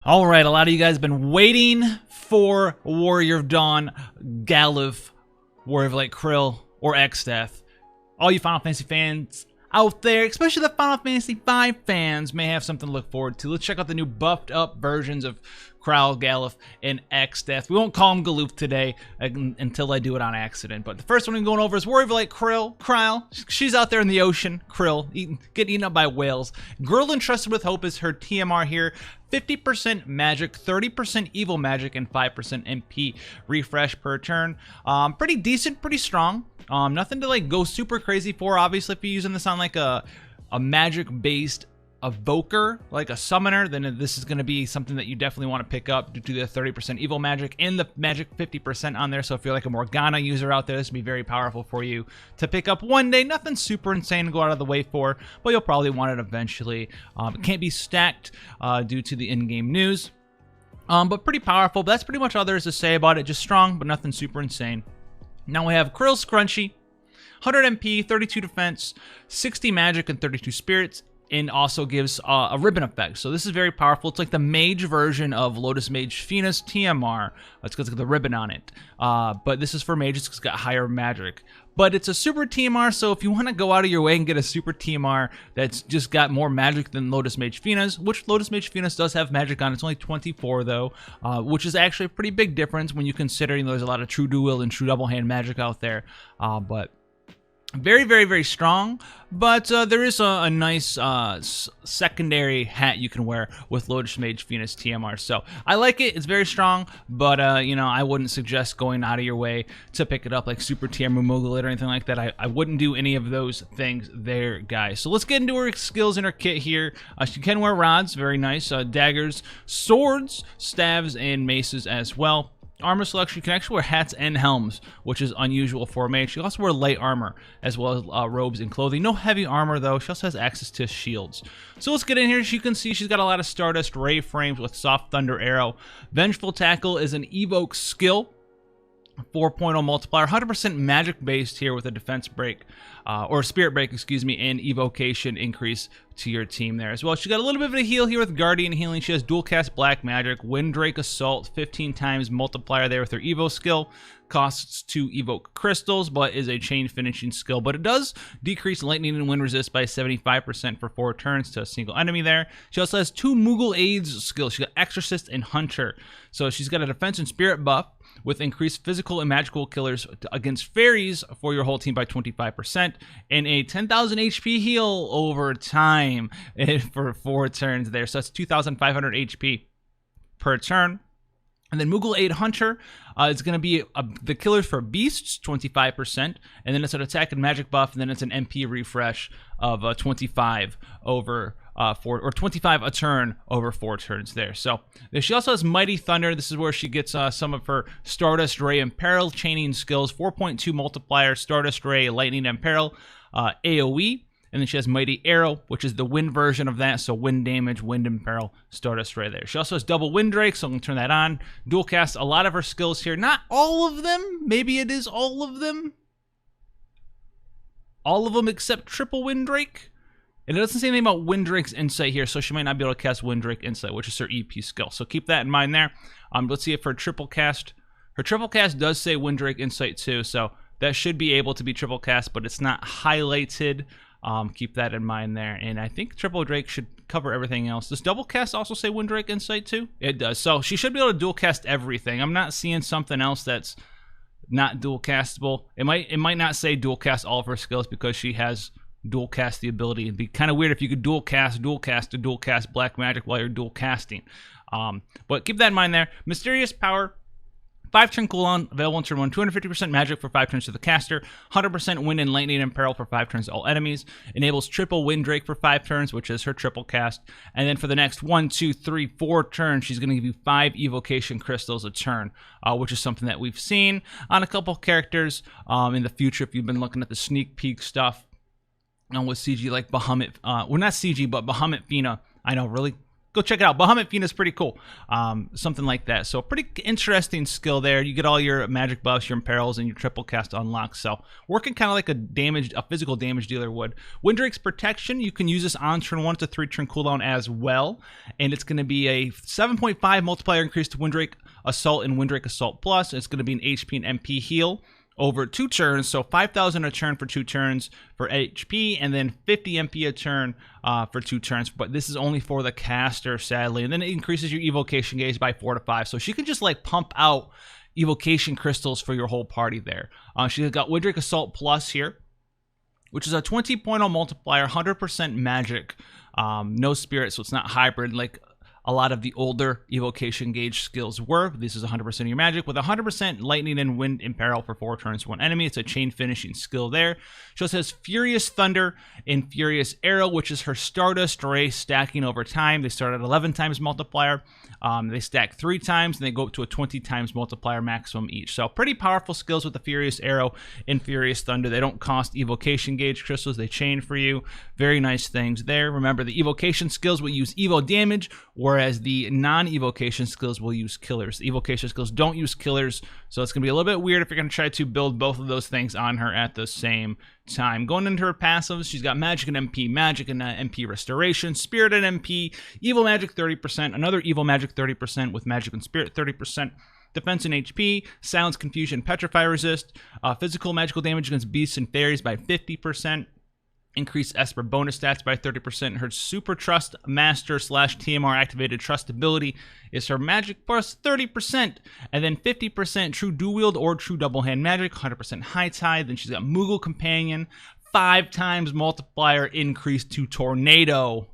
All right, a lot of you guys have been waiting for Warrior of Dawn, Galuf, Warrior of Light Krill, or Exdeath. All you Final Fantasy fans out there, especially the Final Fantasy V fans, may have something to look forward to. Let's check out the new buffed up versions of HERE Galuf and Exdeath. We won't call him Galuf today until I do it on accident. But the first one I'm going over is Warrior of Light Krile. She's out there in the ocean, Krill, getting eaten up by whales. Girl entrusted with hope is her TMR here. 50% magic, 30% evil magic, and 5% MP refresh per turn. Pretty decent, pretty strong. Nothing to like go super crazy for. Obviously, if you're using this on like a magic-based evoker, like a summoner, then this is going to be something that you definitely want to pick up due to the 30% evil magic and the magic 50% on there. So if you're like a Morgana user out there, this would be very powerful for you to pick up one day. Nothing super insane to go out of the way for, but you'll probably want it eventually. It can't be stacked due to the in-game news, but pretty powerful. But that's pretty much all there is to say about it. Just strong, but nothing super insane. Now we have Krill Scrunchy, 100 MP, 32 defense, 60 magic, and 32 spirits. And also gives a ribbon effect. So this is very powerful. It's like the Mage version of Lotus Mage Fina's TMR. It's got the ribbon on it. But this is for Mage. It's got higher magic. But it's a super TMR, so if you want to go out of your way and get a super TMR that's just got more magic than Lotus Mage Fina's, which Lotus Mage Fina's does have magic on. It's only 24 though, which is actually a pretty big difference when you consider there's a lot of true dual and true double hand magic out there. But very, very, very strong, but there is a nice secondary hat you can wear with Lotus Mage Fina's TMR. So I like it. It's very strong, but I wouldn't suggest going out of your way to pick it up like Super Tmr Mogul or anything like that. I wouldn't do any of those things there, guys. So let's get into her skills in her kit here. She can wear rods, very nice. Daggers, swords, staves, and maces as well. Armor selection, you can actually wear hats and helms, which is unusual for a mage. She also wear light armor, as well as robes and clothing. No heavy armor, though. She also has access to shields. So let's get in here. As you can see, she's got a lot of Stardust Ray frames with Soft Thunder Arrow. Vengeful Tackle is an evoke skill. 4.0 multiplier, 100% magic based here with a defense break, or spirit break, excuse me, and evocation increase to your team there as well. She got a little bit of a heal here with Guardian Healing. She has dual cast black magic, Windrake Assault, 15 times multiplier there with her evo skill. Costs to evoke crystals, but is a chain finishing skill. But it does decrease lightning and wind resist by 75% for 4 turns to a single enemy there. She also has 2 Moogle Aids skills. She's got Exorcist and Hunter. So she's got a defense and spirit buff with increased physical and magical killers against fairies for your whole team by 25%, and a 10,000 HP heal over time for 4 turns there. So that's 2,500 HP per turn. And then Moogle Aid Hunter is going to be the killers for beasts, 25%, and then it's an attack and magic buff, and then it's an MP refresh of 25 over 4, or 25 a turn over 4 turns there. So she also has Mighty Thunder. This is where she gets some of her Stardust Ray and Peril chaining skills, 4.2 multiplier, Stardust Ray, Lightning and Peril, AoE. And then she has Mighty Arrow, which is the wind version of that. So wind damage, wind and peril, Stardust Ray there. She also has double Windrake, so I'm going to turn that on. Dual cast a lot of her skills here. Not all of them. Maybe it is all of them. All of them except triple Windrake. And it doesn't say anything about Windrake's Insight here, so she might not be able to cast Windrake Insight, which is her EP skill. So keep that in mind there. Let's see if her triple cast does say Windrake Insight too, so that should be able to be triple cast, but it's not highlighted. Keep that in mind there. And I think Triple Drake should cover everything else. Does Double Cast also say Windrake Insight too? It does. So she should be able to dual cast everything. I'm not seeing something else that's not dual castable. It might not say dual cast all of her skills because she has dual cast the ability. It'd be kind of weird if you could dual cast to dual cast black magic while you're dual casting. But keep that in mind there. Mysterious Power. 5-turn cooldown, available in turn 1, 250% magic for 5 turns to the caster, 100% wind and lightning and peril for 5 turns to all enemies, enables triple Windrake for 5 turns, which is her triple cast, and then for the next 1, 2, 3, 4 turns, she's going to give you 5 evocation crystals a turn, which is something that we've seen on a couple characters in the future if you've been looking at the sneak peek stuff with CG like Bahamut, well not CG, but Bahamut Fina. I know, really? go check it out. Bahamut Fiend is pretty cool. Something like that. So pretty interesting skill there. You get all your magic buffs, your imperils, and your triple cast unlocked. So working kind of like a physical damage dealer would. Windrake's Protection, you can use this on turn 1 to 3 turn cooldown as well. And it's going to be a 7.5 multiplier increase to Windrake Assault and Windrake Assault Plus. It's going to be an HP and MP heal over 2 turns, so 5,000 a turn for 2 turns for HP, and then 50 MP a turn for 2 turns. But this is only for the caster, sadly. And then it increases your evocation gauge by 4 to 5. So she can just like pump out evocation crystals for your whole party there. She's got Windrake Assault Plus here, which is a 20.0 multiplier, 100% magic, no spirit, so it's not hybrid like a lot of the older evocation gauge skills were. This is 100% of your magic with 100% lightning and wind imperil for 4 turns for 1 enemy. It's a chain finishing skill there. She also has Furious Thunder and Furious Arrow, which is her Stardust Ray stacking over time. They start at 11 times multiplier. They stack 3 times and they go up to a 20 times multiplier maximum each. So pretty powerful skills with the Furious Arrow and Furious Thunder. They don't cost evocation gauge crystals. They chain for you. Very nice things there. Remember, the evocation skills will use evo damage, whereas the non-evocation skills will use killers. The evocation skills don't use killers, so it's going to be a little bit weird if you're going to try to build both of those things on her at the same time. Going into her passives, she's got Magic and MP, Magic and MP Restoration, Spirit and MP, Evil Magic 30%, another Evil Magic 30% with Magic and Spirit 30%, Defense and HP, Silence, Confusion, Petrify Resist, Physical Magical Damage against Beasts and Fairies by 50%, increase Esper bonus stats by 30%. Her Super Trust Master / TMR activated Trust ability is her magic plus 30%. And then 50% True Dual Wield or True Double Hand Magic, 100% High Tide. Then she's got Moogle Companion, 5 times multiplier increase to Tornado.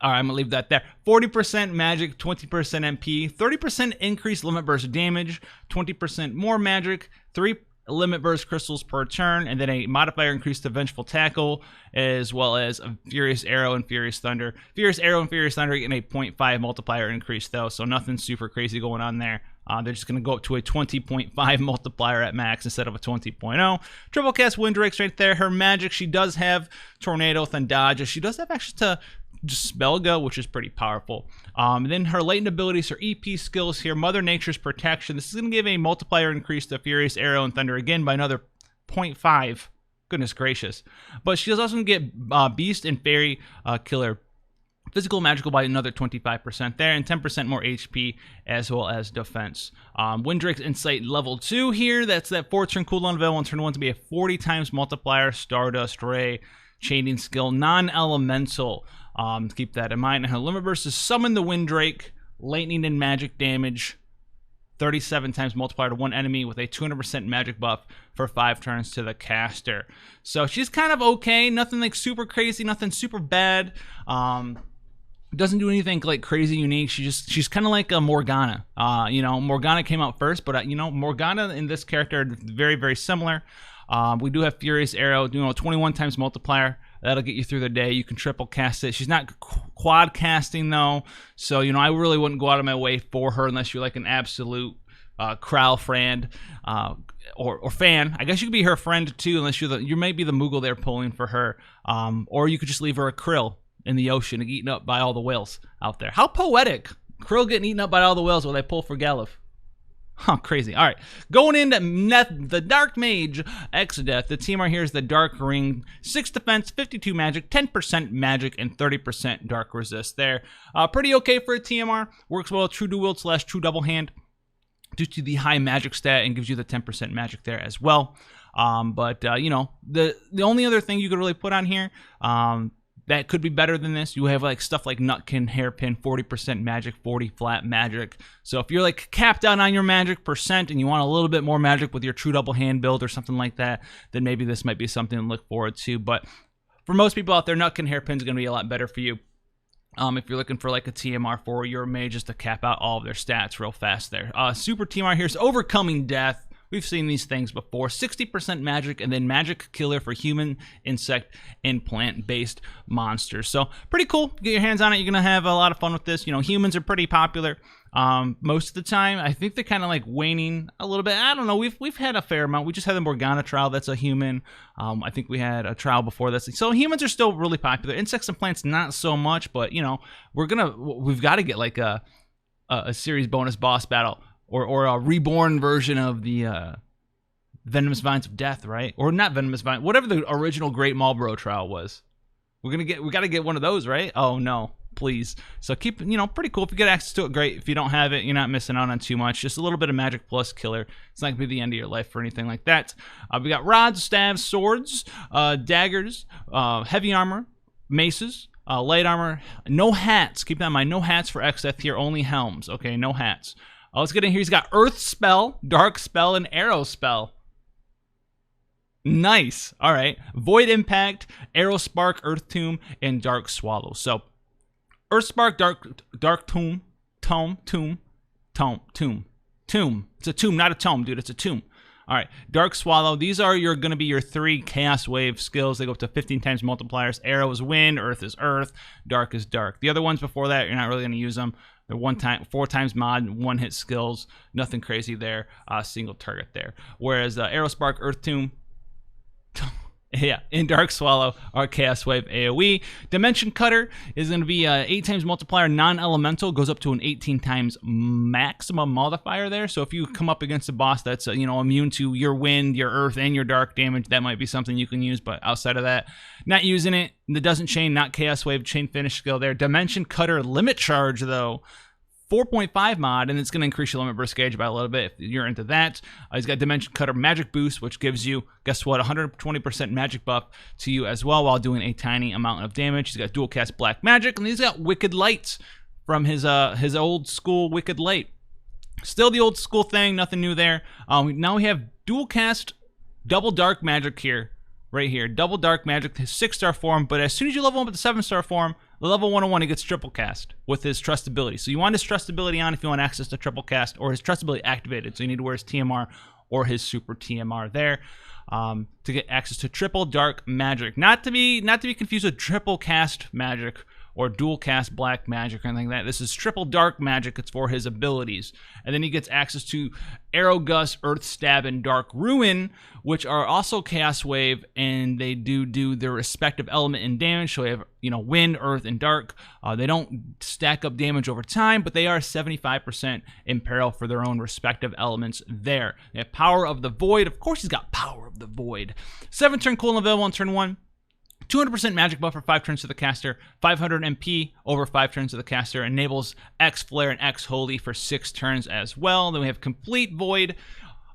All right, I'm going to leave that there. 40% magic, 20% MP, 30% increased limit burst damage, 20% more magic, 3 limit burst crystals per turn, and then a modifier increase to Vengeful Tackle, as well as a Furious Arrow and Furious Thunder. Furious Arrow and Furious Thunder getting a 0.5 multiplier increase, though, so nothing super crazy going on there. They're just going to go up to a 20.5 multiplier at max instead of a 20.0. Triple cast Windrake's right there. Her magic, she does have Tornado and Dodge. She does have access to just Spellgo, which is pretty powerful. Then her latent abilities, her EP skills here, Mother Nature's Protection. This is going to give a multiplier increase to Furious Arrow and Thunder again by another 0.5. Goodness gracious. But she's also going to get Beast and Fairy Killer Physical Magical by another 25% there, and 10% more HP as well as defense. Windrake's Insight level 2 here. That's that 4-turn cooldown available on turn 1 to be a 40 times multiplier, Stardust Ray, chaining skill, non-elemental. Keep that in mind. And her limit burst is Summon the Windrake, lightning and magic damage, 37 times multiplier to 1 enemy with a 200% magic buff for 5 turns to the caster. So she's kind of okay. Nothing like super crazy, nothing super bad. Doesn't do anything like crazy unique. She's kind of like a Morgana. Morgana came out first, but Morgana and this character are very, very similar. We do have Furious Arrow, 21 times multiplier. That'll get you through the day. You can triple cast it. She's not quad casting though, so I really wouldn't go out of my way for her unless you're like an absolute Krile friend or fan. I guess you could be her friend too, unless you might be the Moogle they're pulling for her, or you could just leave her a Krill in the ocean and eaten up by all the whales out there. How poetic! Krill getting eaten up by all the whales while they pull for Galuf. Huh, crazy. All right, going into the Dark Mage Exdeath. The Tmr here is the Dark Ring, 6 defense, 52 magic, 10% magic, and 30% dark resist there. Pretty okay for a Tmr. Works well with True Dual Wield / True Double Hand due to the high magic stat and gives you the 10% magic there as well. The only other thing you could really put on here, that could be better than this. You have like stuff like Nutkin, Hairpin, 40% magic, 40 flat magic. So if you're like capped out on your magic percent and you want a little bit more magic with your True Double Hand build or something like that, then maybe this might be something to look forward to. But for most people out there, Nutkin, Hairpin is going to be a lot better for you. If you're looking for like a TMR for your mage just to cap out all of their stats real fast there. Super TMR here is Overcoming Death. We've seen these things before. 60% magic, and then magic killer for human, insect, and plant-based monsters. So pretty cool. Get your hands on it. You're gonna have a lot of fun with this. You know, humans are pretty popular most of the time. I think they're kind of like waning a little bit. I don't know. We've had a fair amount. We just had the Morgana trial. That's a human. I think we had a trial before this. So humans are still really popular. Insects and plants not so much. But you know, we've got to get like a series bonus boss battle or a reborn version of the Venomous Vines of Death, right? Or not Venomous Vine, whatever the original Great Marlboro trial was. We got to get one of those, right? Oh no, please. So keep, you know, pretty cool. If you get access to it, great. If you don't have it, you're not missing out on too much. Just a little bit of magic plus killer. It's not gonna be the end of your life or anything like that. We got rods, staves, swords, daggers, heavy armor, maces, light armor, no hats. Keep that in mind. No hats for Exdeath here. Only helms. Okay, no hats. Let's get in here. He's got Earth Spell, Dark Spell, and Arrow Spell. Nice. All right. Void Impact, Arrow Spark, Earth Tomb, and Dark Swallow. So, Earth Spark, Dark Tomb. It's a tomb, not a tome, dude. It's a tomb. All right. Dark Swallow. These are going to be your 3 Chaos Wave skills. They go up to 15 times multipliers. Arrow is wind, Earth is earth, Dark is dark. The other ones before that, you're not really going to use them. They're 4 times mod, 1-hit skills. Nothing crazy there. Single target there. Whereas Arrow Spark, Earth Tomb, yeah, in Dark Swallow, our Chaos Wave AoE. Dimension Cutter is going to be 8 times multiplier, non-elemental, goes up to an 18 times maximum modifier there. So if you come up against a boss that's you know, immune to your wind, your earth, and your dark damage, that might be something you can use. But outside of that, not using it. That doesn't chain, not Chaos Wave, chain finish skill there. Dimension Cutter limit charge though. 4.5 mod, and it's going to increase your limit burst gauge by a little bit if you're into that. He's got Dimension Cutter Magic Boost, which gives you, guess what, 120% magic buff to you as well while doing a tiny amount of damage. He's got Dual Cast Black Magic, and he's got Wicked Light from his old school Wicked Light. Still the old school thing, nothing new there. Now we have Dual Cast Double Dark Magic here, right here. Double Dark Magic, his 6-star form, but as soon as you level up with the 7-star form, the level 101, he gets triple cast with his trust ability. So you want his trust ability on if you want access to triple cast, or his trust ability activated. So you need to wear his TMR or his super TMR there to get access to triple dark magic. Not to be confused with triple cast magic or dual cast black magic or anything like that. This is triple dark magic. It's for his abilities. And then he gets access to Arrow Gust, Earth Stab, and Dark Ruin, which are also Chaos Wave, and they do their respective element and damage. So we have, you know, wind, earth, and dark. They don't stack up damage over time, but they are 75% in peril for their own respective elements there. They have Power of the Void. Of course he's got Power of the Void. 7-turn cooldown available on turn 1. 200% magic buff for 5 turns to the caster, 500 MP over 5 turns to the caster, enables X Flare and X Holy for 6 turns as well. Then we have Complete Void,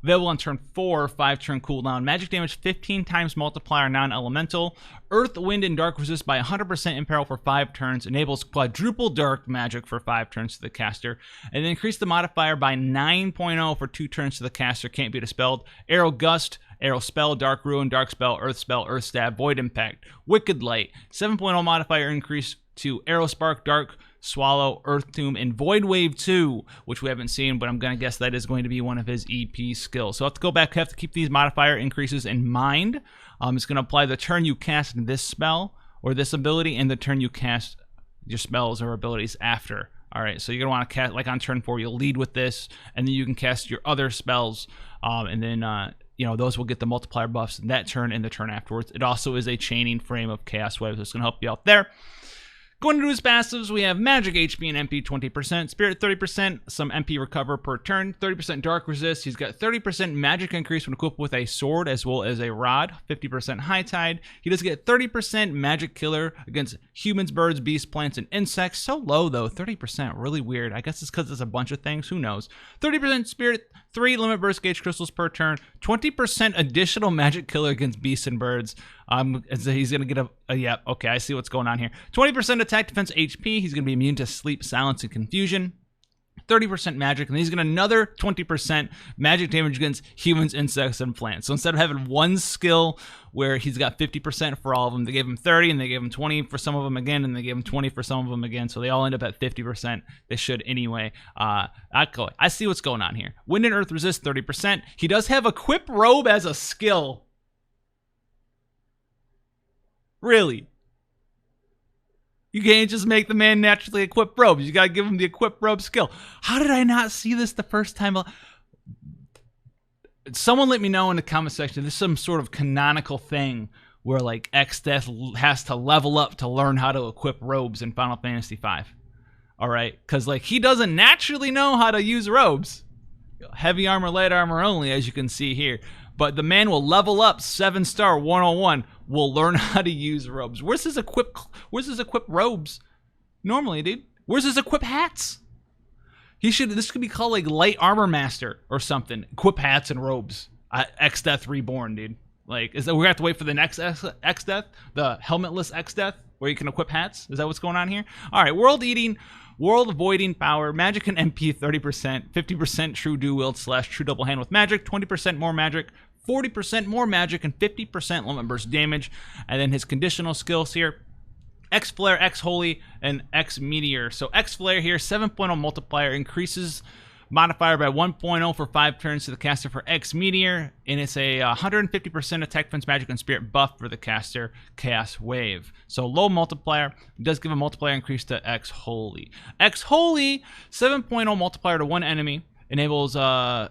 available on turn 4, 5-turn cooldown, magic damage 15 times multiplier, non-elemental, Earth, Wind, and Dark resist by 100% in peril for 5 turns, enables Quadruple Dark Magic for 5 turns to the caster, and then increase the modifier by 9.0 for 2 turns to the caster, can't be dispelled, Arrow Gust, Arrow Spell, Dark Ruin, Dark Spell, Earth Stab, Void Impact, Wicked Light, 7.0 modifier increase to Arrow Spark, Dark Swallow, Earth Tomb, and Void Wave 2, which we haven't seen, but I'm going to guess that is going to be one of his EP skills. So I have to go back, have to keep these modifier increases in mind. It's going to apply the turn you cast this spell or this ability and the turn you cast your spells or abilities after. All right, so you're going to want to cast, like on turn 4, you'll lead with this, and then you can cast your other spells, and then you know, those will get the multiplier buffs in that turn and the turn afterwards. It also is a chaining frame of Chaos Waves. It's going to help you out there. Going into his passives, we have Magic HP and MP 20%, Spirit 30%, some MP recover per turn, 30% Dark Resist. He's got 30% Magic increase when equipped with a sword as well as a rod, 50% High Tide. He does get 30% Magic Killer against humans, birds, beasts, plants, and insects. So low though, 30%, really weird. I guess it's because it's a bunch of things, who knows. 30% Spirit, 3 Limit Burst Gauge Crystals per turn, 20% additional Magic Killer against beasts and birds. He's going to get yeah, okay, I see what's going on here. 20% attack defense HP. He's going to be immune to sleep, silence, and confusion. 30% magic, and then he's going to another 20% magic damage against humans, insects, and plants. So instead of having one skill where he's got 50% for all of them, they gave him 30, and they gave him 20 for some of them again, and they gave him 20 for some of them again, so they all end up at 50%. They should anyway. I see what's going on here. Wind and Earth resist 30%. He does have Equip Robe as a skill. Really? You can't just make the man naturally equip robes. You gotta give him the equip robe skill. How did I not see this the first time? Someone let me know in the comment section. There's some sort of canonical thing where like Exdeath has to level up to learn how to equip robes in Final Fantasy V. All right, because like he doesn't naturally know how to use robes. Heavy armor, light armor only, as you can see here. But the man will level up 7-star 101. Will learn how to use robes. Where's his equip robes? Normally, dude. Where's his equip hats? This could be called like Light Armor Master or something. Equip hats and robes. Exdeath Reborn, dude. Like, we're gonna have to wait for the next Exdeath, the helmetless Exdeath, where you can equip hats. Is that what's going on here? All right, world avoiding power, magic and MP 30%, 50% true dual wield / true double hand with magic, 20% more magic, 40% more magic, and 50% limit burst damage. And then his conditional skills here: X Flare, X Holy, and X Meteor. So X Flare here, 7.0 multiplier, increases modifier by 1.0 for 5 turns to the caster for X Meteor, and it's a 150% attack, defense, magic, and spirit buff for the caster Chaos Wave. So low multiplier, does give a multiplier increase to X Holy. X Holy, 7.0 multiplier to one enemy, enables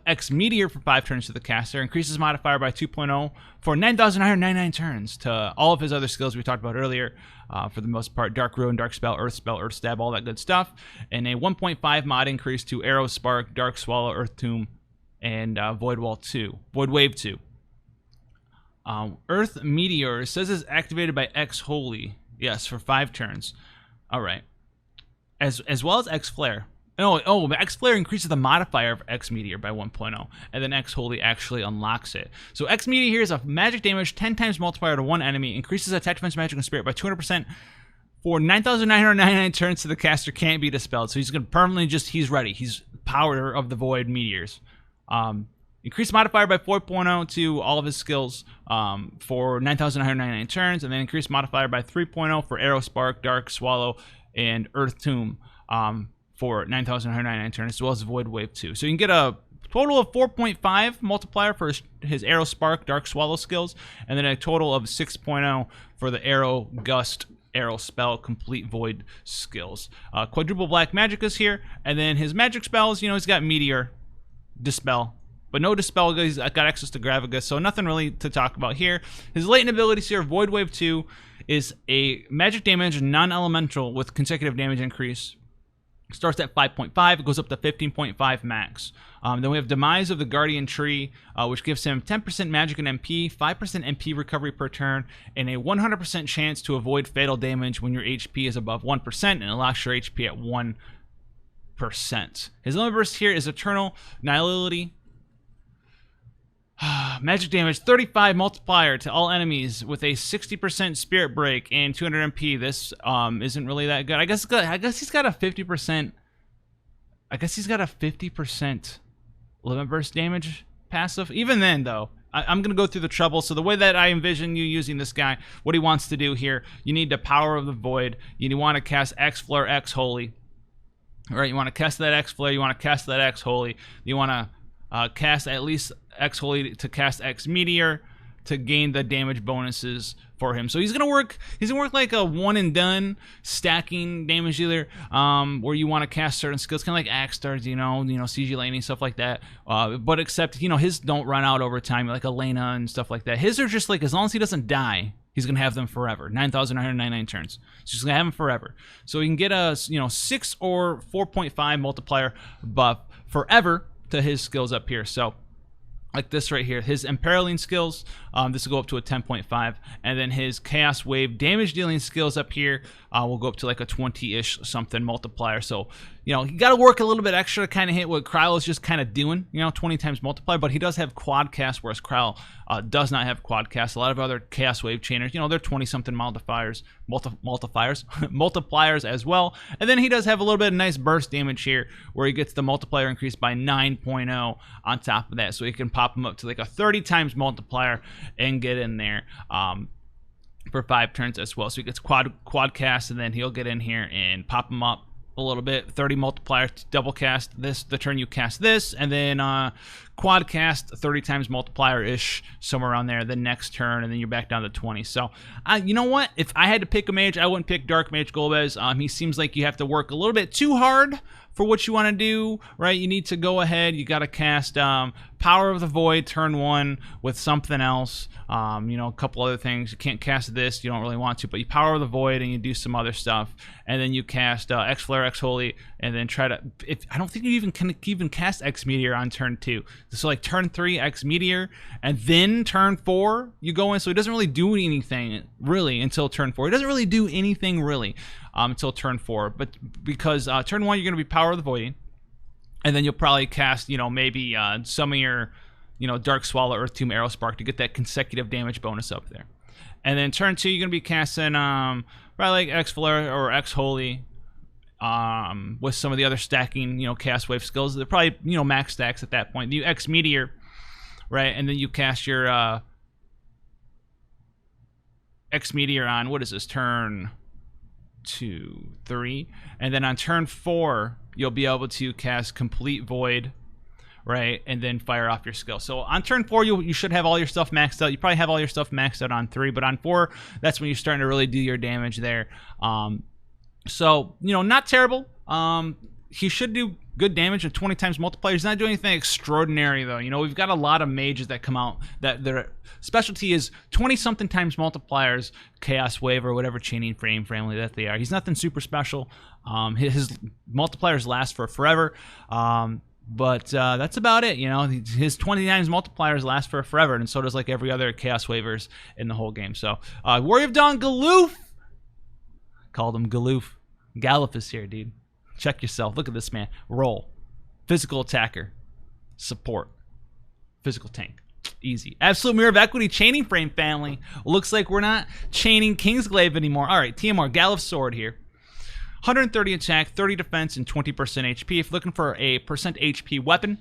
X Meteor for 5 turns to the caster, increases modifier by 2.0 for 9,999 turns to all of his other skills we talked about earlier. For the most part, Dark Ruin, Dark Spell, Earth Stab, all that good stuff. And a 1.5 mod increase to Arrow Spark, Dark Swallow, Earth Tomb, and Void Wave 2. Earth Meteor says is activated by X Holy. Yes, for 5 turns. All right. As well as X Flare. Oh, X Flare increases the modifier of X Meteor by 1.0, and then X Holy actually unlocks it. So X Meteor here is a magic damage 10 times multiplier to one enemy, increases attack, defense, magic, and spirit by 200% for 9,999 turns to the caster, can't be dispelled. So he's going to permanently he's ready. He's power of the void meteors. Increase modifier by 4.0 to all of his skills for 9,999 turns, and then increase modifier by 3.0 for Arrow Spark, Dark Swallow, and Earth Tomb. For 9,199 turns, as well as Void Wave 2. So you can get a total of 4.5 multiplier for his Arrow Spark, Dark Swallow skills, and then a total of 6.0 for the Arrow Gust, Arrow Spell, Complete Void skills. Quadruple Black Magic is here, and then his magic spells, he's got Meteor, Dispel, but no Dispel. He's got access to Gravigus, so nothing really to talk about here. His latent abilities here: Void Wave 2 is a magic damage non-elemental with consecutive damage increase. Starts at 5.5, it goes up to 15.5 max. Then we have Demise of the Guardian Tree, which gives him 10% magic and MP, 5% MP recovery per turn, and a 100% chance to avoid fatal damage when your HP is above 1%, and it locks your HP at 1%. His limit burst here is Eternal Nihility. Magic damage 35 multiplier to all enemies with a 60% spirit break and 200 MP. This isn't really that good. I guess he's got a 50%. I guess he's got a 50% limit burst damage passive. Even then, though, I'm gonna go through the trouble. So the way that I envision you using this guy, what he wants to do here, you need the Power of the Void. You want to cast X Flare, X Holy. All right, you want to cast that X Flare. You want to cast that X Holy. You want to cast at least X Holy to cast X Meteor to gain the damage bonuses for him. So he's gonna work like a one and done stacking damage dealer, where you want to cast certain skills, kind of like Axe Stars, CG Laning, stuff like that. But except his don't run out over time, like Elena and stuff like that. His are just like, as long as he doesn't die, he's gonna have them forever. 9,999 turns. So he's gonna have them forever. So you can get a 6 or 4.5 multiplier buff forever to his skills up here. So like this right here, his Imperiling skills, this will go up to a 10.5, and then his Chaos Wave damage dealing skills up here will go up to like a 20-ish something multiplier. So, you know, you got to work a little bit extra to kind of hit what Krile is just kind of doing, you know, 20 times multiplier. But he does have quad cast, whereas Krile does not have quad cast. A lot of other Chaos Wave chainers, you know, they're 20-something multipliers as well. And then he does have a little bit of nice burst damage here, where he gets the multiplier increased by 9.0 on top of that. So he can pop him up to like a 30 times multiplier and get in there. For 5 turns as well. So he gets quad cast, and then he'll get in here and pop him up a little bit. 30 multiplier, double cast this the turn you cast this, and then quad cast 30 times multiplier ish, somewhere around there the next turn, and then you're back down to 20. So you know what, if I had to pick a mage, I wouldn't pick Dark Mage Golbez. He seems like you have to work a little bit too hard for what you want to do, right? You need to go ahead, you got to cast Power of the Void turn 1 with something else, you know, a couple other things. You can't cast this, you don't really want to, but you Power of the Void and you do some other stuff, and then you cast X Flare, X Holy, and then try to, I don't think you even can cast X Meteor on turn 2. So like turn 3 X Meteor, and then turn 4 you go in, so it doesn't really do anything really until turn 4. It doesn't really do anything really until turn 4, but because turn 1 you're going to be Power of the Voiding, and then you'll probably cast, you know, maybe some of your, you know, Dark Swallow, Earth Tomb, Arrow Spark to get that consecutive damage bonus up there. And then turn 2 you're going to be casting probably like X Flare or X Holy, with some of the other stacking, you know, Chaos Wave skills. They're probably, you know, max stacks at that point. You X Meteor, right, and then you cast your X Meteor on, what is this, turn 2, 3, and then on turn 4 you'll be able to cast Complete Void, right, and then fire off your skill. So on turn 4 you should have all your stuff maxed out. You probably have all your stuff maxed out on 3, but on 4 that's when you're starting to really do your damage there. So, you know, not terrible. He should do good damage with 20 times multiplier. He's not doing anything extraordinary though. You know, we've got a lot of mages that come out that their specialty is 20-something times multipliers, Chaos Wave or whatever chaining family that they are. He's nothing super special. His multipliers last for forever. But that's about it, you know. His 20 times multipliers last for forever, and so does like every other Chaos Wavers in the whole game. So, Warrior of Dawn Galuf! Called him Galuf. Gallup is here, dude. Check yourself. Look at this man. Roll. Physical attacker. Support. Physical tank. Easy. Absolute Mirror of Equity chaining frame family. Looks like we're not chaining Kingsglaive anymore. All right, Tmr Gallup Sword here. 130 attack, 30 defense, and 20% HP. If you're looking for a percent HP weapon,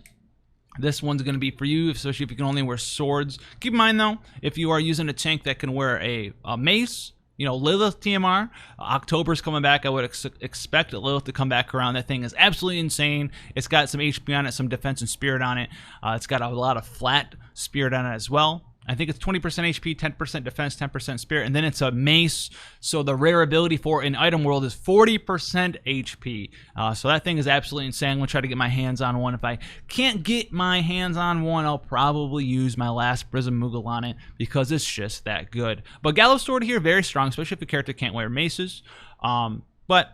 this one's going to be for you, especially if you can only wear swords. Keep in mind, though, if you are using a tank that can wear a mace, you know, Lilith Tmr, October's coming back. I would expect Lilith to come back around. That thing is absolutely insane. It's got some HP on it, some defense and spirit on it. It's got a lot of flat spirit on it as well. I think it's 20% HP, 10% defense, 10% spirit, and then it's a mace. So the rare ability for an item world is 40% HP. So that thing is absolutely insane. I'm going to try to get my hands on one. If I can't get my hands on one, I'll probably use my last Prism Moogle on it because it's just that good. But Gallup Sword here, very strong, especially if a character can't wear maces. But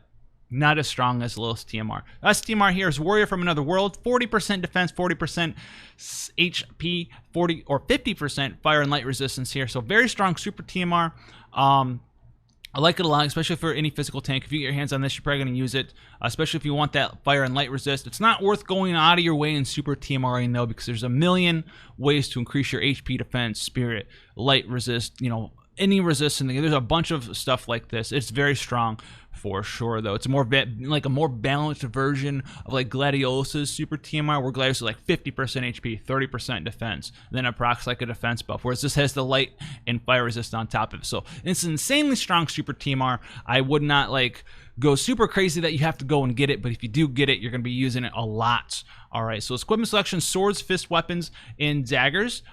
not as strong as Lilith Tmr. Us Tmr here is Warrior from Another World. 40% defense, 40% HP, 40 or 50% fire and light resistance here. So very strong Super Tmr. I like it a lot, especially for any physical tank. If you get your hands on this, you're probably going to use it, especially if you want that fire and light resist. It's not worth going out of your way in Super Tmring though, because there's a million ways to increase your HP, defense, spirit, light resist, you know, any resistance. There's a bunch of stuff like this. It's very strong for sure, though. It's more like a more balanced version of like Gladiolus' Super Tmr, where Gladiolus is like 50% HP, 30% defense, and then it procs like a defense buff, whereas this has the light and fire resist on top of it. So it's an insanely strong Super Tmr. I would not like go super crazy that you have to go and get it, but if you do get it, you're going to be using it a lot. All right, so equipment selection: swords, fist weapons, and daggers.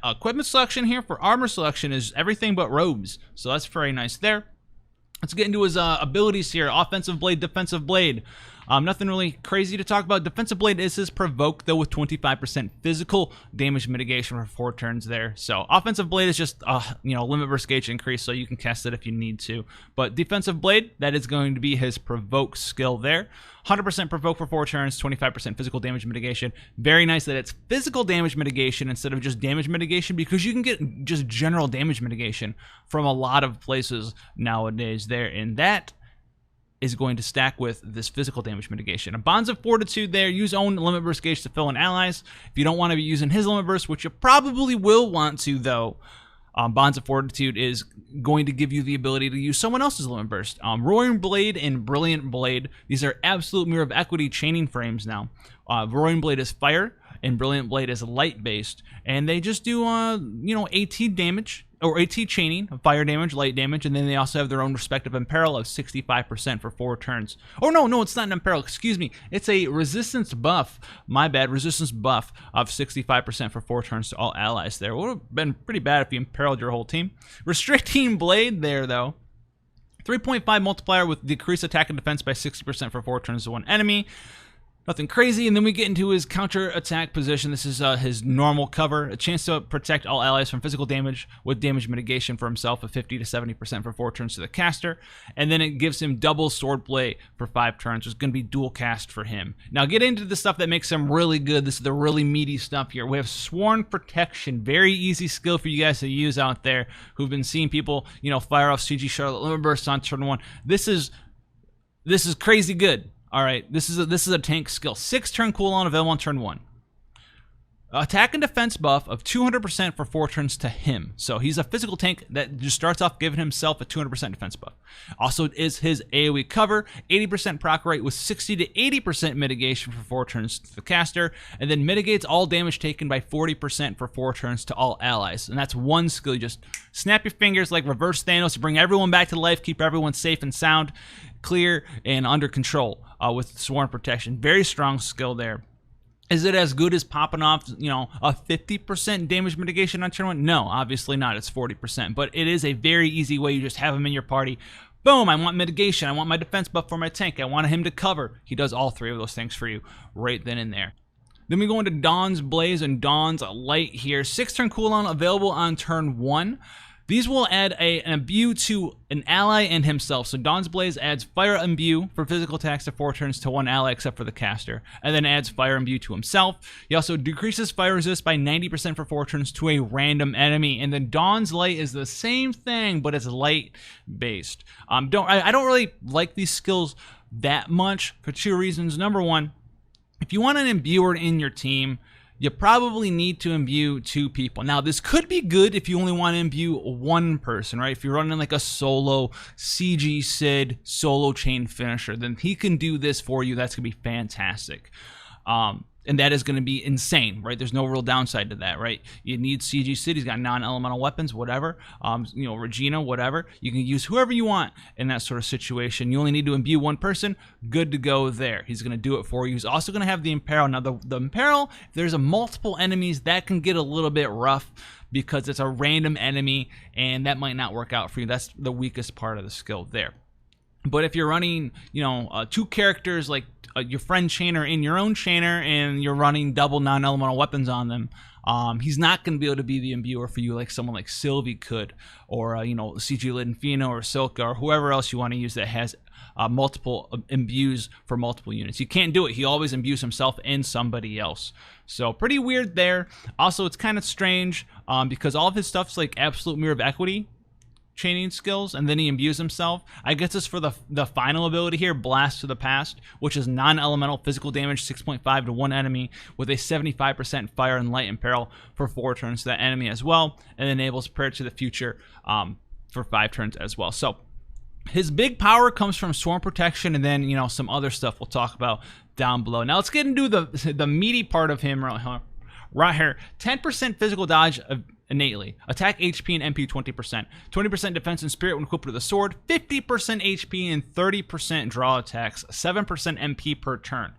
Equipment selection here for armor selection is everything but robes, so that's very nice there. Let's get into his abilities here. Offensive blade, defensive blade. Nothing really crazy to talk about. Defensive Blade is his provoke, though, with 25% physical damage mitigation for 4 turns there. So Offensive Blade is just, limit versus gauge increase, so you can cast it if you need to. But Defensive Blade, that is going to be his provoke skill there. 100% provoke for 4 turns, 25% physical damage mitigation. Very nice that it's physical damage mitigation instead of just damage mitigation, because you can get just general damage mitigation from a lot of places nowadays there, and that is going to stack with this physical damage mitigation. A Bonds of Fortitude there, use own limit burst gauge to fill in allies. If you don't want to be using his limit burst, which you probably will want to though, Bonds of Fortitude is going to give you the ability to use someone else's limit burst. Roaring Blade and Brilliant Blade, these are absolute mirror of equity chaining frames now. Roaring Blade is fire, and Brilliant Blade is light based, and they just do AT damage, or AT chaining, fire damage, light damage, and then they also have their own respective imperil of 65% for 4 turns. Oh no, it's not an imperil, excuse me, it's a resistance buff, my bad, resistance buff of 65% for 4 turns to all allies there. Would have been pretty bad if you imperiled your whole team. Restricting Blade there though, 3.5 multiplier with decreased attack and defense by 60% for 4 turns to 1 enemy. Nothing crazy, and then we get into his counter-attack position. This is his normal cover. A chance to protect all allies from physical damage with damage mitigation for himself of 50 to 70% for 4 turns to the caster. And then it gives him double swordplay for 5 turns, which is going to be dual cast for him. Now get into the stuff that makes him really good. This is the really meaty stuff here. We have Sworn Protection. Very easy skill for you guys to use out there who've been seeing people, fire off CG Charlotte limit bursts on turn 1. This is crazy good. All right, this is a tank skill. 6 turn cooldown available on turn 1. Attack and defense buff of 200% for 4 turns to him. So he's a physical tank that just starts off giving himself a 200% defense buff. Also is his AoE cover, 80% proc rate with 60 to 80% mitigation for 4 turns to the caster, and then mitigates all damage taken by 40% for 4 turns to all allies. And that's one skill. You just snap your fingers like reverse Thanos to bring everyone back to life, keep everyone safe and sound, clear and under control with Sworn Protection. Very strong skill there. Is it as good as popping off, a 50% damage mitigation on turn 1? No, obviously not. It's 40%. But it is a very easy way. You just have him in your party. Boom, I want mitigation. I want my defense buff for my tank. I want him to cover. He does all 3 of those things for you right then and there. Then we go into Dawn's Blaze and Dawn's Light here. 6 turn cooldown available on turn 1. These will add an imbue to an ally and himself. So Dawn's Blaze adds fire imbue for physical attacks to 4 turns to 1 ally except for the caster, and then adds fire imbue to himself. He also decreases fire resist by 90% for 4 turns to a random enemy. And then Dawn's Light is the same thing, but it's light based. I don't really like these skills that much for 2 reasons. Number 1, if you want an imbuer in your team, you probably need to imbue 2 people. Now, this could be good if you only want to imbue 1 person, right? If you're running like a solo CG Sid solo chain finisher, then he can do this for you. That's going to be fantastic. And that is going to be insane, right? There's no real downside to that, right? You need CG Sid. He's got non-elemental weapons, whatever. Regina, whatever. You can use whoever you want in that sort of situation. You only need to imbue 1 person. Good to go there. He's going to do it for you. He's also going to have the Imperil. Now, the Imperil, if there's a multiple enemies, that can get a little bit rough because it's a random enemy, and that might not work out for you. That's the weakest part of the skill there. But if you're running, 2 characters like your friend chainer in your own chainer, and you're running double non-elemental weapons on them, he's not going to be able to be the imbuer for you like someone like Sylvie could, or CG Lidenfino or Silka or whoever else you want to use that has multiple imbues for multiple units. You can't do it. He always imbues himself and somebody else. So pretty weird there. Also, it's kind of strange because all of his stuff's like absolute mirror of equity chaining skills, and then he imbues himself. I guess this for the final ability here, Blast to the Past, which is non-elemental physical damage 6.5 to 1 enemy with a 75% fire and light imperil for 4 turns to that enemy as well, and enables Prayer to the Future for 5 turns as well. So his big power comes from Sworn Protection, and then some other stuff we'll talk about down below. Now let's get into the meaty part of him right here. 10% physical dodge innately. Attack HP and MP 20%. 20% defense and spirit when equipped with a sword. 50% HP and 30% draw attacks. 7% MP per turn.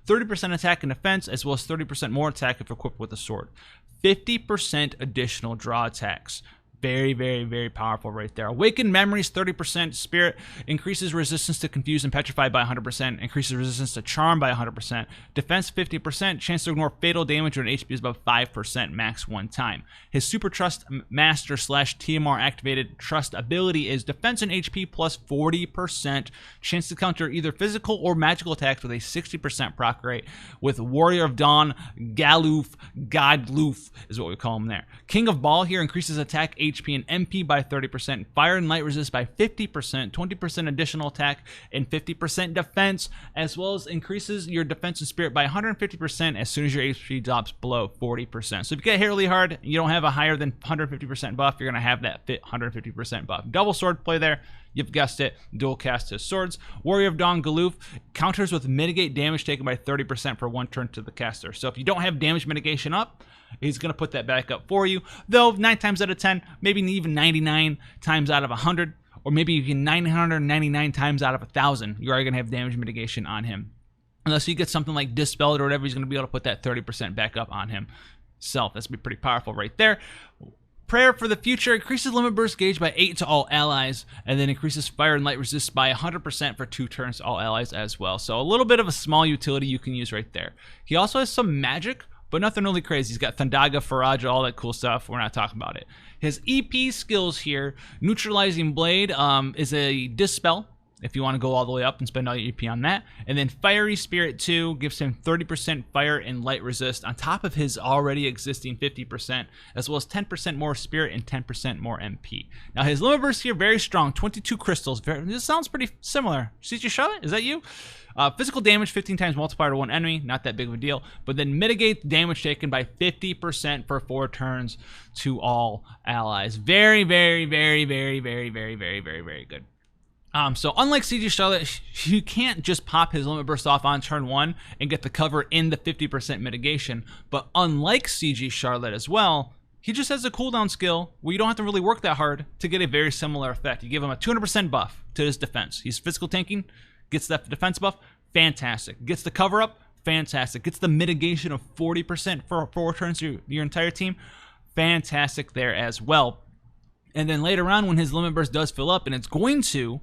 30% attack and defense, as well as 30% more attack if equipped with a sword. 50% additional draw attacks. Very, very, very powerful right there. Awakened Memories, 30%. Spirit increases resistance to Confuse and Petrify by 100%. Increases resistance to Charm by 100%. Defense 50%. Chance to ignore fatal damage when HP is above 5% max one time. His Super Trust Master / Tmr activated trust ability is defense and HP plus 40%. Chance to counter either physical or magical attacks with a 60% proc rate. With Warrior of Dawn, Galuf is what we call him there. King of Ball here increases attack, HP, and MP by 30%, fire and light resist by 50%, 20% additional attack, and 50% defense, as well as increases your defense and spirit by 150% as soon as your HP drops below 40%. So if you get hit really hard, you don't have a higher than 150% buff, you're going to have that 150% buff. Double sword play there. You've guessed it, dual cast his swords. Warrior of Dawn Galuf counters with mitigate damage taken by 30% for one turn to the caster. So if you don't have damage mitigation up, he's going to put that back up for you. Though 9 times out of 10, maybe even 99 times out of 100, or maybe even 999 times out of 1,000, you are going to have damage mitigation on him. Unless you get something like Dispelled or whatever, he's going to be able to put that 30% back up on himself. That's going to be pretty powerful right there. Prayer for the Future increases limit burst gauge by 8 to all allies, and then increases fire and light resist by 100% for 2 turns to all allies as well. So a little bit of a small utility you can use right there. He also has some magic, but nothing really crazy. He's got Thundaga, Faraja, all that cool stuff. We're not talking about it. His EP skills here, Neutralizing Blade is a Dispel, if you want to go all the way up and spend all your EP on that. And then Fiery Spirit 2 gives him 30% fire and light resist on top of his already existing 50%, as well as 10% more spirit and 10% more MP. Now his limit burst here, very strong, 22 crystals. This sounds pretty similar. CG Charlotte, is that you? Physical damage 15 times multiplier to one enemy, not that big of a deal, but then mitigate damage taken by 50% for 4 turns to all allies. Very, very, very, very, very, very, very, very, very good. So unlike CG Charlotte, you can't just pop his limit burst off on turn 1 and get the cover in the 50% mitigation, but unlike CG Charlotte as well, he just has a cooldown skill where you don't have to really work that hard to get a very similar effect. You give him a 200% buff to his defense. He's physical tanking, gets that defense buff, fantastic. Gets the cover up, fantastic. Gets the mitigation of 40% for 4 turns to your entire team, fantastic there as well. And then later on when his limit burst does fill up, and it's going to,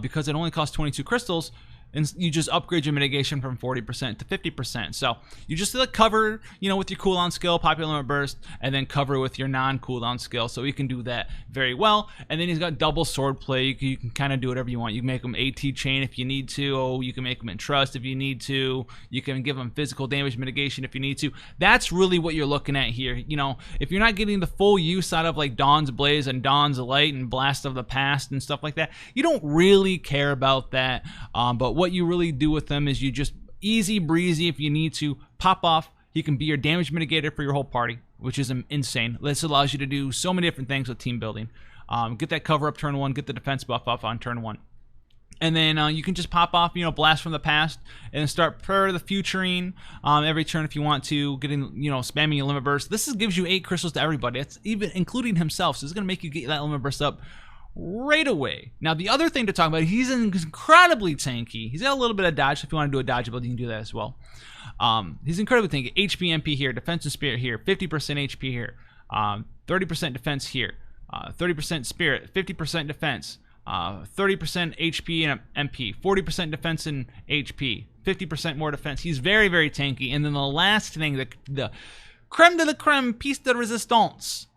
because it only costs 22 crystals, and you just upgrade your mitigation from 40% to 50%. So you just cover, with your cooldown skill, pop your limit burst, and then cover with your non-cooldown skill. So you can do that very well. And then he's got double sword play. You can kind of do whatever you want. You can make him AT chain if you need to. Oh, you can make him entrust if you need to. You can give him physical damage mitigation if you need to. That's really what you're looking at here. If you're not getting the full use out of like Dawn's Blaze and Dawn's Light and Blast of the Past and stuff like that, you don't really care about that. But what you really do with them is you just easy breezy. If you need to pop off, he can be your damage mitigator for your whole party, which is insane. This allows you to do so many different things with team building. Get that cover up turn 1, get the defense buff off on turn 1, and then you can just pop off, Blast from the Past, and then start Prayer of the Futuring every turn if you want to, getting, spamming your limit burst. This gives you 8 crystals to everybody. It's even including himself, so it's gonna make you get that limit burst up right away. Now the other thing to talk about, he's incredibly tanky. He's got a little bit of dodge, so if you want to do a dodge ability, you can do that as well. He's incredibly tanky. HP, MP here, defense and spirit here, 50% HP here, 30% defense here, 30% spirit, 50% defense, 30% HP and MP, 40% defense and HP, 50% more defense. He's very, very tanky. And then the last thing, the creme de la creme, piece de resistance,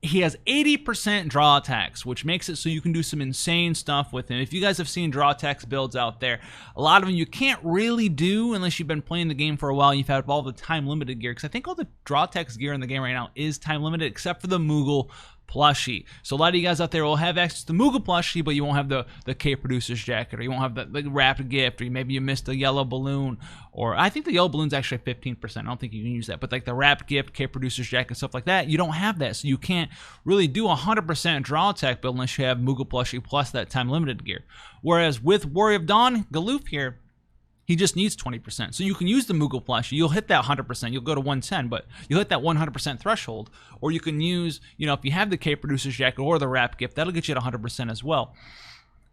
he has 80% draw attacks, which makes it so you can do some insane stuff with him. If you guys have seen draw attacks builds out there, a lot of them you can't really do unless you've been playing the game for a while and you've had all the time limited gear, because I think all the draw attacks gear in the game right now is time limited except for the Moogle plushie. So a lot of you guys out there will have access to Moogle plushie, but you won't have the K Producer's jacket, or you won't have the wrapped gift, or maybe you missed the yellow balloon, or I think the yellow balloon's actually 15%. I don't think you can use that, but like the wrapped gift, K Producer's jacket, stuff like that, you don't have that, so you can't really do 100% draw attack build unless you have Moogle plushie plus that time limited gear. Whereas with Warrior of Dawn Galuf here, he just needs 20%. So you can use the Moogle plushie. You'll hit that 100%. You'll go to 110, but you'll hit that 100% threshold. Or you can use, if you have the K Producer's jacket or the wrap gift, that'll get you at 100% as well.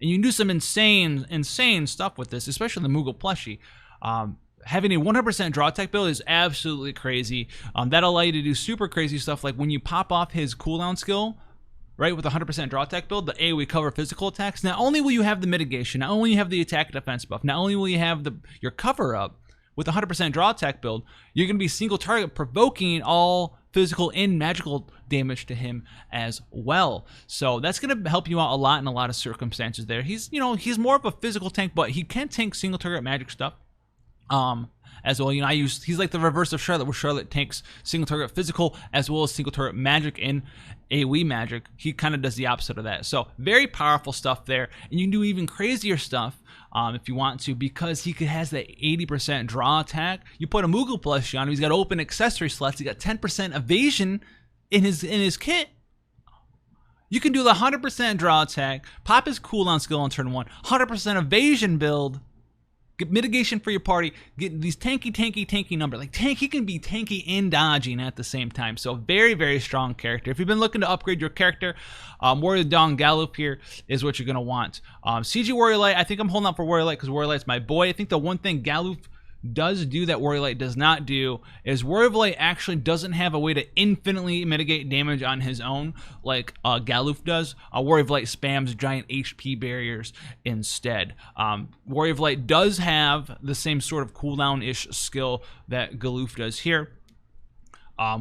And you can do some insane stuff with this, especially the Moogle plushie. having a 100% draw tech build is absolutely crazy. That'll allow you to do super crazy stuff, like when you pop off his cooldown skill, right, with 100% draw tech build, the AoE cover physical attacks. Not only will you have the mitigation, not only will you have the attack defense buff, not only will you have your cover up with 100% draw tech build, you're going to be single target, provoking all physical and magical damage to him as well. So that's going to help you out a lot in a lot of circumstances there. He's, you know, he's more of a physical tank, but he can tank single target magic stuff. As well, you know, he's like the reverse of Charlotte, where Charlotte tanks single target physical as well as single target magic and AoE magic. He kind of does the opposite of that. So very powerful stuff there, and you can do even crazier stuff if you want to, because he has that 80% draw attack. You put a Moogle plushie on him, he's got open accessory slots, he got 10% evasion in his kit. You can do the 100% draw attack, pop his cooldown skill on turn 1, 100% evasion build, get mitigation for your party, get these tanky numbers. Like he can be tanky and dodging at the same time. So very, very strong character. If you've been looking to upgrade your character, Warrior Gallup here is what you're going to want. CG Warrior Light, I think I'm holding out for Warrior Light because Warrior Light's my boy. I think the one thing Gallup does do that Warrior Light does not do is Warrior Light actually doesn't have a way to infinitely mitigate damage on his own like Galuf does. Warrior Light spams giant HP barriers instead. Warrior Light does have the same sort of cooldown-ish skill that Galuf does here,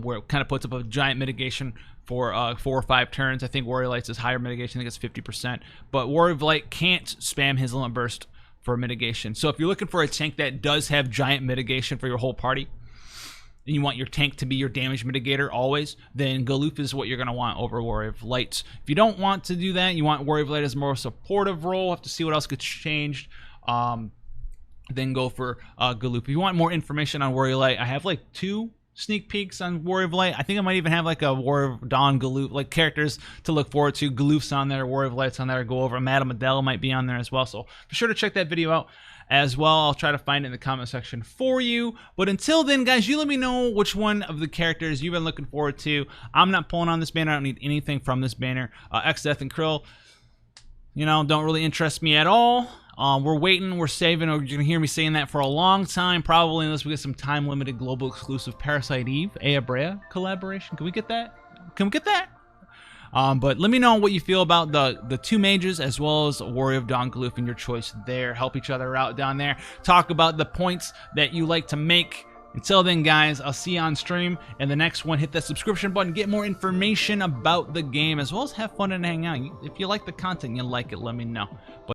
where it kind of puts up a giant mitigation for 4 or 5 turns. I think Warrior Light's is higher mitigation, I think it's 50%, but Warrior Light can't spam his limit burst for mitigation. So if you're looking for a tank that does have giant mitigation for your whole party, and you want your tank to be your damage mitigator always, then Galuf is what you're going to want over Warrior of Light. If you don't want to do that, you want Warrior of Light as more of a supportive role, have to see what else gets changed, then go for Galuf. If you want more information on Warrior Light, I have like 2 sneak peeks on Warrior of Light. I think I might even have like a Warrior of Dawn Galuf, like characters to look forward to. Galuf's on there, Warrior of Light's on there, go over. Madame Adele might be on there as well, so be sure to check that video out as well. I'll try to find it in the comment section for you. But until then, guys, you let me know which one of the characters you've been looking forward to. I'm not pulling on this banner. I don't need anything from this banner. Exdeath and Krile, you know, don't really interest me at all. We're waiting, we're saving. You're going to hear me saying that for a long time, probably, unless we get some time-limited global exclusive Parasite Eve, Brea collaboration. Can we get that? Can we get that? But let me know what you feel about the 2 mages as well as Warrior of Dawn Galuf and your choice there. Help each other out down there. Talk about the points that you like to make. Until then, guys, I'll see you on stream in the next one. Hit that subscription button, get more information about the game, as well as have fun and hang out. If you like the content, you like it, let me know. But